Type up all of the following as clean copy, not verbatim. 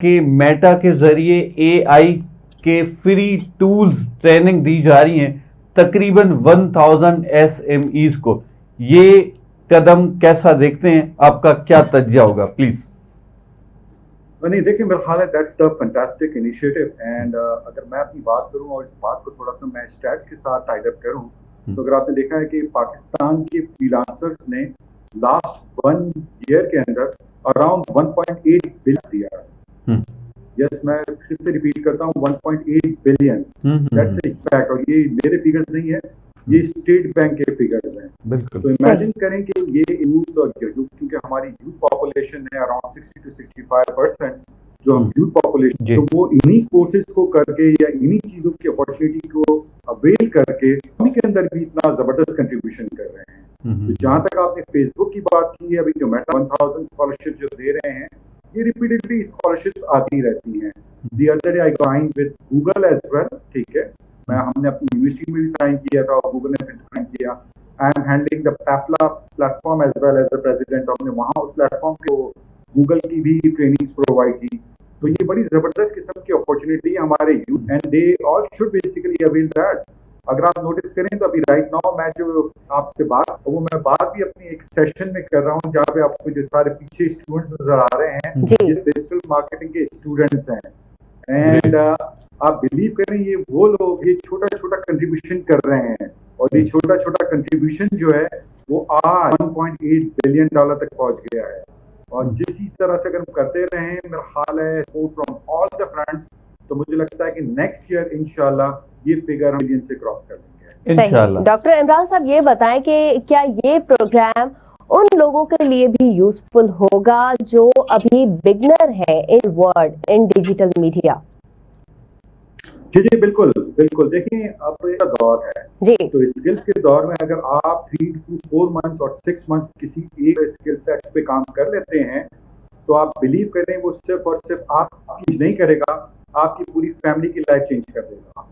کہ میٹا کے ذریعے اے آئی کے فری ٹولز ٹریننگ دی جا رہی ہیں تقریباً 1000 ایس ایم ایز کو. یہ قدم کیسا دیکھتے ہیں؟ آپ کا کیا تجزیہ ہوگا پلیز؟ نہیں دیکھیں، میرا خیال ہے that's the fantastic initiative. And اگر میں اپنی بات کروں اور اس بات کو تھوڑا سا میں اسٹیٹس کے ساتھ ٹائڈ اپ کروں تو اگر آپ نے دیکھا ہے کہ پاکستان کے فری لانسرز نے لاسٹ 1 ایئر کے اندر اراؤنڈ 1.8 بلین دیا. یس، میں پھر سے ریپیٹ کرتا ہوں 1.8 بلین. That's a fact. اور یہ میرے فگرز نہیں ہیں، یہ اسٹیٹ بینک کے فگرز ہیں. بالکل. تو امیجن کریں کہ یہ یوتھ، اور کیونکہ ہماری یوتھ پاپولیشن ہے اراؤنڈ 60 to 65%، جو ہم یوتھ پاپولیشن، تو وہ انہی کورسز کو کر کے یا انہی چیزوں کی اپارچونیٹی کو اویل کر کے ہم کے اندر بھی اتنا زبردست کنٹریبیوشن کر رہے ہیں. تو جہاں تک آپ نے فیس بک کی بات کی ہے، ابھی جو میٹا 1000 اسکالرشپ جو دے رہے ہیں، یہ ریپیٹڈلی اسکالرشپس آتی رہتی ہیں. The other day I sign with Google as well. ٹھیک ہے، ہم نے اپنی یونیورسٹی میں بھی سائن کیا تھا اور گوگل نے سائن کیا. I'm handling the people platform as well as the president. ہم نے وہاں اس پلیٹ فارم کو گوگل کی بھی ٹریننگز پرووائڈ کی. تو یہ بڑی زبردست قسم کی اپارچونیٹی ہے ہمارے youth, and they all should basically oil that. اگر آپ نوٹس کریں تو ابھی رائٹ ناؤ میں جو آپ سے وہ میں بات بھی اپنی ایک سیشن میں کر رہا ہوں جہاں پہ آپ کو جو سارے پیچھے اسٹوڈنٹس نظر آ رہے ہیں، یہ ڈیجیٹل مارکیٹنگ کے اسٹوڈنٹس ہیں. اینڈ آپ بلیو کریں، یہ وہ لوگ یہ چھوٹا چھوٹا کنٹریبیوشن کر رہے ہیں، اور یہ چھوٹا چھوٹا کنٹریبیوشن جو ہے وہ آج $1.8 بلین تک پہنچ گیا ہے. اور جس طرح سے اگر ہم کرتے رہیں، میرا خیال ہے support from all the fronts, تو مجھے لگتا ہے کہ نیکسٹ ایئر انشاءاللہ یہ فگر ہم ملین سے کراس کر لیں گے انشاءاللہ. ڈاکٹر عمران صاحب یہ بتائیں کہ کیا یہ پروگرام ان لوگوں کے لیے بھی یوزفل ہوگا جو ابھی بگنر ہیں ان ورڈ ان ڈیجیٹل میڈیا؟ جی بالکل بالکل. دیکھیں اب کا دور ہے، تو اسکلز کے دور میں اگر آپ 3 to 4 months اور 6 months کسی ایک اسکل سیٹ پہ کام کر لیتے ہیں تو آپ بلیو کریں وہ صرف اور صرف آپ کی نہیں کرے گا، آپ کی پوری فیملی کی لائف چینج کر دے گا.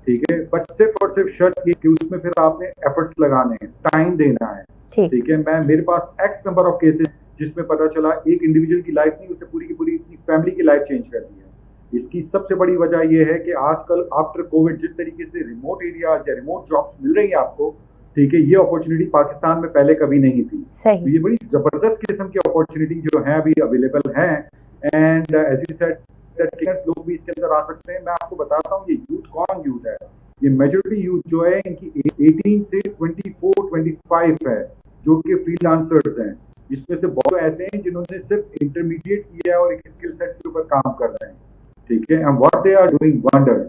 ٹھیک ہے، بٹ صرف اور صرف شرط یہ کہ اس میں پھر آپ نے ایفرٹس لگانے ہیں، ٹائم دینا ہے. ٹھیک ہے، میرے پاس ایکس نمبر آف کیسز جس میں پتا چلا ایک انڈیویجول کی لائف نہیں، اسے پوری کی پوری اپنی فیملی کی لائف چینج کر دی ہے. اس کی سب سے بڑی وجہ یہ ہے کہ آج کل آفٹر کووڈ جس طریقے سے ریموٹ ایریا یا ریموٹ جابس مل رہی ہیں آپ کو، ٹھیک ہے، یہ اپارچونیٹی پاکستان میں پہلے کبھی نہیں تھی. تو یہ بڑی زبردست قسم کی اپارچونیٹی جو ہیں ابھی اویلیبل ہیں. اینڈ ایز یو سیڈ لوگ بھی اس کے اندر آ سکتے ہیں. میں آپ کو بتاتا ہوں یہ یوتھ کون یوتھ ہے. یہ میجورٹی یوتھ جو ہے ان کی 18 سے 24-25 ہے جو کہ فری لانسرز ہیں، جس میں سے بہت ایسے ہیں جنہوں نے صرف انٹرمیڈیٹ کیا ہے اور ایک اسکل سیٹ کے اوپر کام کر رہے ہیں. ٹھیک ہے، and what they are doing wonders.